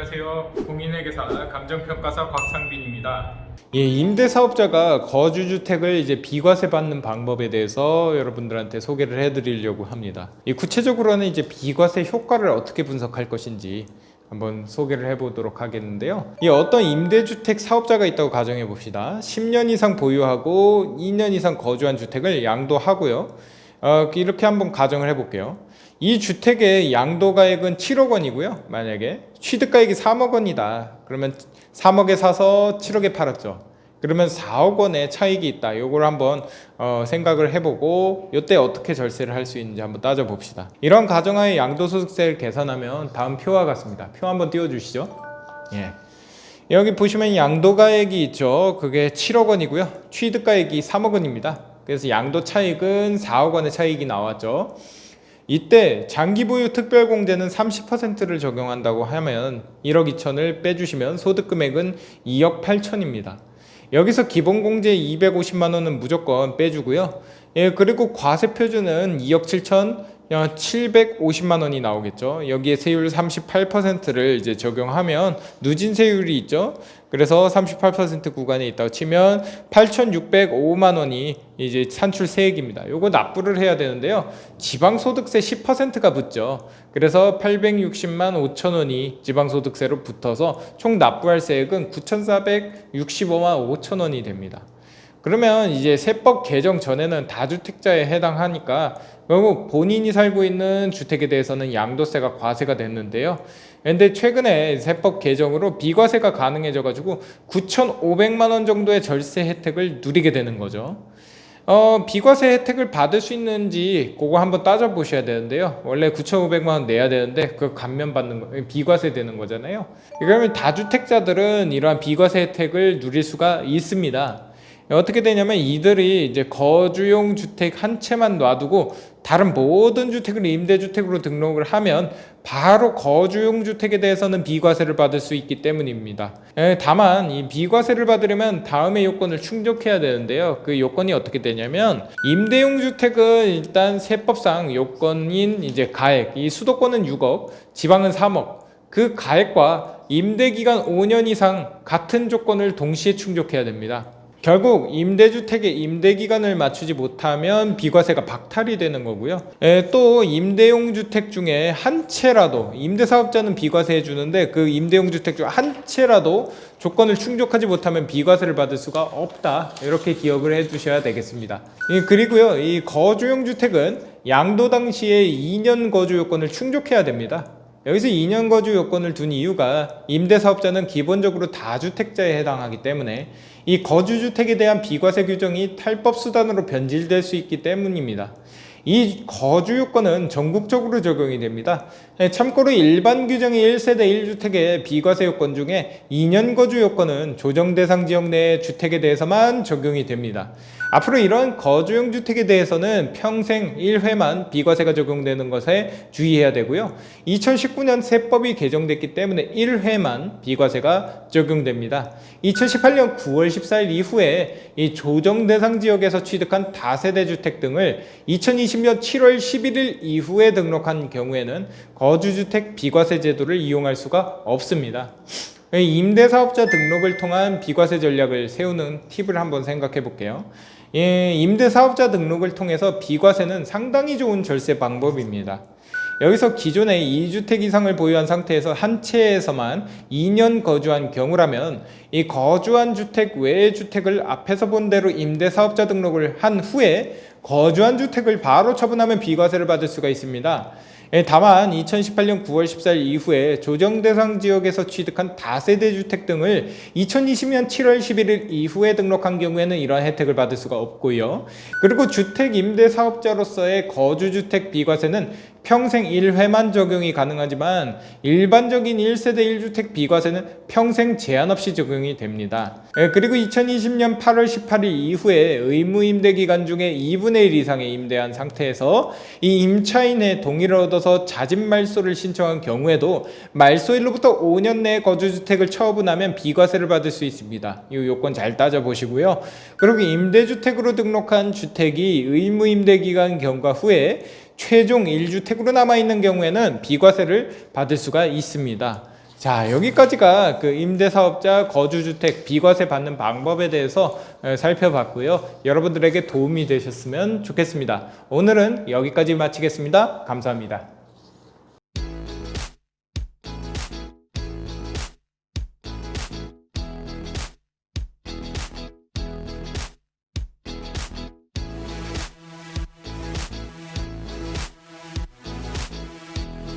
안녕하세요. 공인회계사 감정평가사 곽상빈입니다. 임대사업자가 거주주택을 이제 비과세 받는 방법에 대해서 여러분들한테 소개를 해드리려고 합니다. 구체적으로는 이제 비과세 효과를 어떻게 분석할 것인지 한번 소개를 해보도록 하겠는데요. 어떤 임대주택 사업자가 있다고 가정해 봅시다. 10년 이상 보유하고 2년 이상 거주한 주택을 양도하고요. 이렇게 한번 가정을 해볼게요. 이 주택의 양도가액은 7억 원이고요. 만약에 취득가액이 3억 원이다. 그러면 3억에 사서 7억에 팔았죠. 그러면 4억 원의 차익이 있다. 요걸 한번 생각을 해보고 이때 어떻게 절세를 할 수 있는지 한번 따져봅시다. 이런 가정하에 양도소득세를 계산하면 다음 표와 같습니다. 표 한번 띄워주시죠. 여기 보시면 양도가액이 있죠. 그게 7억 원이고요. 취득가액이 3억 원입니다. 그래서 양도 차익은 4억 원의 차익이 나왔죠. 이때 장기보유 특별공제는 30%를 적용한다고 하면 1억 2천을 빼주시면 소득금액은 2억 8천입니다. 여기서 기본공제 250만 원은 무조건 빼주고요. 그리고 과세표준은 2억 7천 750만 원이 나오겠죠. 여기에 세율 38%를 이제 적용하면 누진세율이 있죠. 그래서 38% 구간에 있다고 치면 8,605만 원이 이제 산출세액입니다. 요거 납부를 해야 되는데요. 지방소득세 10%가 붙죠. 그래서 860만 5천 원이 지방소득세로 붙어서 총 납부할 세액은 9,465만 5천 원이 됩니다. 그러면 이제 세법 개정 전에는 다주택자에 해당하니까 결국 본인이 살고 있는 주택에 대해서는 양도세가 과세가 됐는데요. 근데 최근에 세법 개정으로 비과세가 가능해져 가지고 9,500만 원 정도의 절세 혜택을 누리게 되는 거죠. 비과세 혜택을 받을 수 있는지 그거 한번 따져 보셔야 되는데요. 원래 9,500만 원 내야 되는데 그거 감면 받는 거 비과세 되는 거잖아요. 그러면 다주택자들은 이러한 비과세 혜택을 누릴 수가 있습니다. 어떻게 되냐면 이들이 이제 거주용 주택 한 채만 놔두고 다른 모든 주택을 임대주택으로 등록을 하면 바로 거주용 주택에 대해서는 비과세를 받을 수 있기 때문입니다. 다만 이 비과세를 받으려면 다음의 요건을 충족해야 되는데요. 그 요건이 어떻게 되냐면 임대용 주택은 일단 세법상 요건인 이제 가액, 이 수도권은 6억, 지방은 3억. 그 가액과 임대기간 5년 이상 같은 조건을 동시에 충족해야 됩니다. 결국 임대주택의 임대기간을 맞추지 못하면 비과세가 박탈이 되는 거고요. 또 임대용 주택 중에 한 채라도 임대사업자는 비과세 해주는데 그 임대용 주택 중 한 채라도 조건을 충족하지 못하면 비과세를 받을 수가 없다. 이렇게 기억을 해주셔야 되겠습니다. 그리고요, 이 거주용 주택은 양도 당시에 2년 거주 요건을 충족해야 됩니다. 여기서 2년 거주 요건을 둔 이유가 임대사업자는 기본적으로 다주택자에 해당하기 때문에 이 거주주택에 대한 비과세 규정이 탈법 수단으로 변질될 수 있기 때문입니다. 이 거주 요건은 전국적으로 적용이 됩니다. 참고로 일반 규정의 1세대 1주택의 비과세 요건 중에 2년 거주 요건은 조정 대상 지역 내의 주택에 대해서만 적용이 됩니다. 앞으로 이런 거주용 주택에 대해서는 평생 1회만 비과세가 적용되는 것에 주의해야 되고요. 2019년 세법이 개정됐기 때문에 1회만 비과세가 적용됩니다. 2018년 9월 14일 이후에 이 조정 대상 지역에서 취득한 다세대 주택 등을 2020년 7월 11일 이후에 등록한 경우에는 거주주택 비과세 제도를 이용할 수가 없습니다. 임대사업자 등록을 통한 비과세 전략을 세우는 팁을 한번 생각해 볼게요. 임대사업자 등록을 통해서 비과세는 상당히 좋은 절세 방법입니다. 여기서 기존에 2주택 이상을 보유한 상태에서 한 채에서만 2년 거주한 경우라면 이 거주한 주택 외의 주택을 앞에서 본 대로 임대사업자 등록을 한 후에 거주한 주택을 바로 처분하면 비과세를 받을 수가 있습니다. 다만 2018년 9월 14일 이후에 조정 대상 지역에서 취득한 다세대 주택 등을 2020년 7월 11일 이후에 등록한 경우에는 이러한 혜택을 받을 수가 없고요. 그리고 주택 임대 사업자로서의 거주주택 비과세는 평생 1회만 적용이 가능하지만 일반적인 1세대 1주택 비과세는 평생 제한 없이 적용이 됩니다. 그리고 2020년 8월 18일 이후에 의무임대 기간 중에 2분의 1 이상의 임대한 상태에서 이 임차인의 동의를 얻어서 자진 말소를 신청한 경우에도 말소일로부터 5년 내에 거주주택을 처분하면 비과세를 받을 수 있습니다. 이 요건 잘 따져보시고요. 그리고 임대주택으로 등록한 주택이 의무임대 기간 경과 후에 최종 1주택으로 남아있는 경우에는 비과세를 받을 수가 있습니다. 자, 여기까지가 그 임대사업자 거주주택 비과세 받는 방법에 대해서 살펴봤고요. 여러분들에게 도움이 되셨으면 좋겠습니다. 오늘은 여기까지 마치겠습니다. 감사합니다.